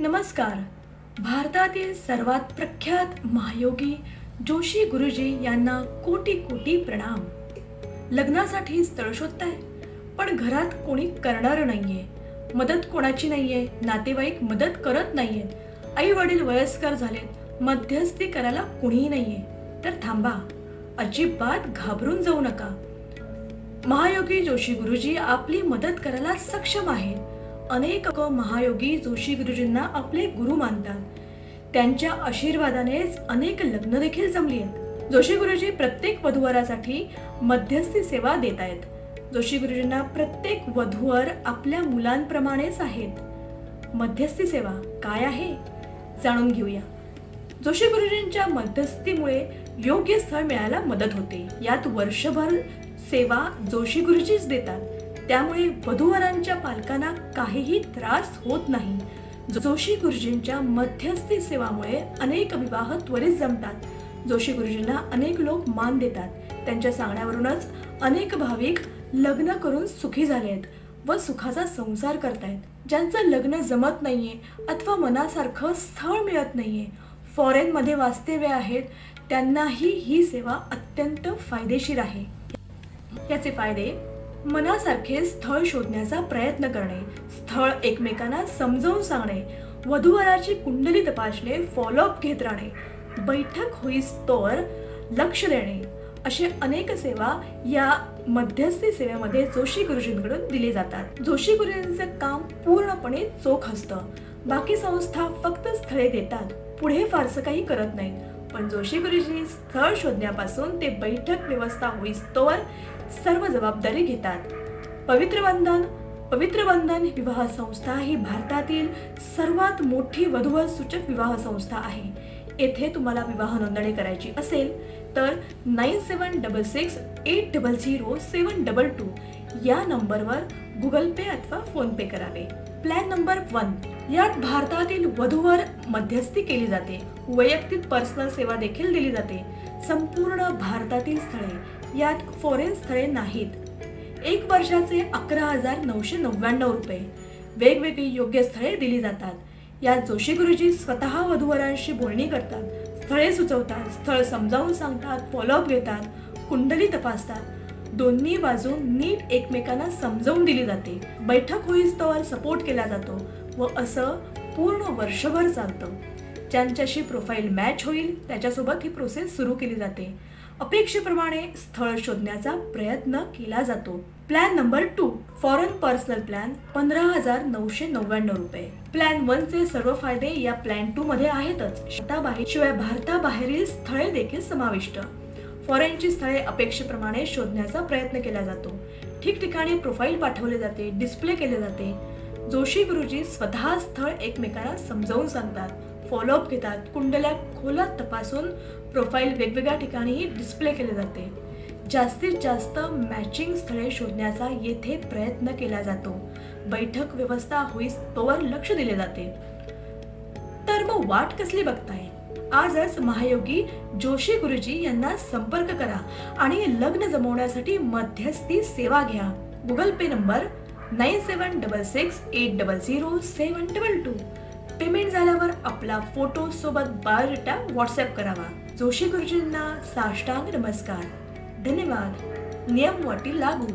नमस्कार. भारतातील सर्वात प्रख्यात महायोगी जोशी गुरुजी यांना कोटी कोटी प्रणाम. लग्नासाठी स्थळ शोधताय पण घरात कोणी करणार नाहीये, मदत कोणाची नाहीये, नातेवाईक मदत करत नाहीयेत, आई वडील वयस्कर झालेत, मध्यस्थी करायला कुणीही नाहीये, तर थांबा, अजिबात घाबरून जाऊ नका. महायोगी जोशी गुरुजी आपली मदत करायला सक्षम आहेत. अनेक महायोगी जोशी गुरुजींना आपले गुरु मानतात. त्यांच्या आशीर्वादानेच अनेक लग्न देखील जमली आहेत. जोशी गुरुजी प्रत्येक वधूवरासाठी मध्यस्थी सेवा देत आहेत. जोशी गुरुजींना प्रत्येक वधूवर आपल्या मुलांप्रमाणेच आहेत. मध्यस्थी सेवा काय आहे जाणून घेऊया. जोशी गुरुजींच्या मध्यस्थीमुळे योग्य स्थळ मिळायला मदत होते. यात वर्षभर सेवा जोशी गुरुजीच देतात. त्यामुळे वधूवरांच्या पालकांना काहीही त्रास होत नाही. जोशी गुरुजींच्या मध्यस्थी सेवामुळे अनेक विवाह त्वरित जमतात. जोशी गुरुजींना अनेक लोक मान देतात. त्यांच्या सांगण्यावरूनच अनेक भाविक लग्न करून सुखी झाले आहेत व सुखाचा संसार करतायत. ज्यांचं लग्न जमत नाहीये अथवा मनासारखं स्थळ मिळत नाहीये, फॉरेन मध्ये वास्तव्य आहेत, त्यांनाही ही सेवा अत्यंत फायदेशीर आहे. याचे फायदे: मनासारखे स्थळ शोधण्याचा प्रयत्न करणे, स्थळ एकमेकांना समजावून सांगणे, वधूवराची कुंडली तपासणे, फॉलोअप घेत राहणे, बैठक होईस्तोवर लक्ष देणे, असे अनेक सेवा या मध्यस्थी सेवेमध्ये जोशी गुरुजींकडून दिले जातात. जोशी गुरुजींचे काम पूर्णपणे चोख असतं. बाकी संस्था फक्त स्थळे देतात, पुढे फारसं काही करत नाहीत. पण जोशी गुरुजी स्थळ शोधण्यापासून ते बैठक व्यवस्था होईस्तोवर सर्व जबाबदारी घेतात. पवित्र बंधन विवाह संस्था ही भारतातील सर्वात मोठी वधूवर सूचक विवाह संस्था आहे. येथे तुम्हाला विवाह नोंदणी करायची असेल तर 9766800722 या नंबरवर गुगल पे अथवा फोन पे करावे. प्लॅन नंबर 1, यात भारतातील वधूवर मध्यस्थी केली जाते. वैयक्तिक पर्सनल सेवा देखील दिली जाते. संपूर्ण भारतातील स्थळे, यात फॉरेन स्थळे नाहीत. 1 वर्षाचे 11,999 रुपये. वेगवेगळी योग्य स्थळे दिली जातात. यात जोशी गुरुजी स्वतः वधूवरांशी बोलणी करतात, स्थळे सुचवतात, स्थळ समजावून सांगतात, फॉलोअप घेतात, कुंडली तपासतात. दोन्ही बाजू नीट एकमेकांना समजावून दिली जाते. बैठक होईस्तोवर सपोर्ट केला जातो व असं पूर्ण वर्षभर चालतं. ज्यांच्याशी प्रोफाईल मॅच होईल त्याच्यासोबत ही प्रोसेस सुरू केली जाते. अपेक्षेप्रमाणे स्थळ शोधण्याचा प्रयत्न केला जातो. Plan number 2, foreign personal plan, 15,999 रुपये. प्लॅन 1 चे सर्व फायदे या प्लॅन 2 मध्ये आहेतच. शिवाय भारताबाहेरील स्थळे देखील समाविष्ट. फॉरेनची स्थळे अपेक्षेप्रमाणे शोधण्याचा प्रयत्न केला जातो. ठिकठिकाणी प्रोफाईल पाठवले जाते, डिस्प्ले केले जाते. जोशी गुरुजी स्वतः स्थळ एकमेकांना समजावून सांगतात, फॉलोअप घेतात, कुंडल्या खोलात तपासून प्रोफाईल वेगवेगळ्या ठिकाणीही डिस्प्ले केले जाते. जास्तीत जास्त मॅचिंग स्थळे शोधण्याचा येथे प्रयत्न केला जातो. बैठक व्यवस्था होईस्तोवर लक्ष दिले जाते. तर मग वाट कसली बघताय? आजच महायोगी जोशी गुरुजी यांना संपर्क करा आणि लग्न जमवण्यासाठी मध्यस्थी सेवा घ्या. गुगल पे नंबर 9766800722. पेमेंट झाल्यावर आपला फोटो सोबत बायोडेटा व्हॉट्सअप करावा. जोशी गुरुजींना साष्टांग नमस्कार. धन्यवाद. नियम वाटी लागू.